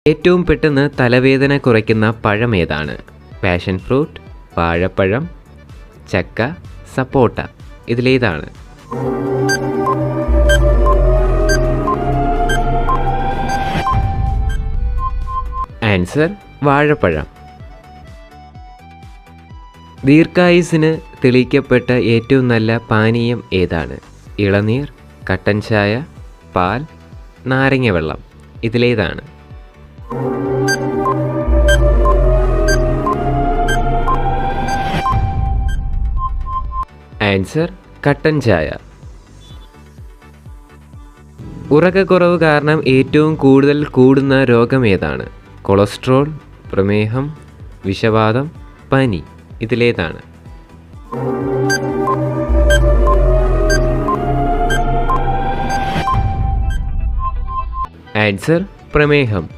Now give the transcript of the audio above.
ഏറ്റവും പെട്ടെന്ന് തലവേദന കുറയ്ക്കുന്ന പഴം ഏതാണ്? പാഷൻ ഫ്രൂട്ട്, വാഴപ്പഴം, ചക്ക, സപ്പോട്ട. ഇതിലേതാണ്? ആൻസർ വാഴപ്പഴം. ദീർഘായുസ്സിന് തെളിയിക്കപ്പെട്ട ഏറ്റവും നല്ല പാനീയം ഏതാണ്? ഇളനീർ, കട്ടൻ ചായ, പാൽ, നാരങ്ങ വെള്ളം. ഇതിലേതാണ്? ആൻസർ കട്ടൻ ചായ. ഉറക്കക്കുറവ് കാരണം ഏറ്റവും കൂടുതൽ കൂടുന്ന രോഗം ഏതാണ്? കൊളസ്ട്രോൾ, പ്രമേഹം, വിഷവാതം, പനി. ഇതിലേതാണ്? ആൻസർ പ്രമേഹം.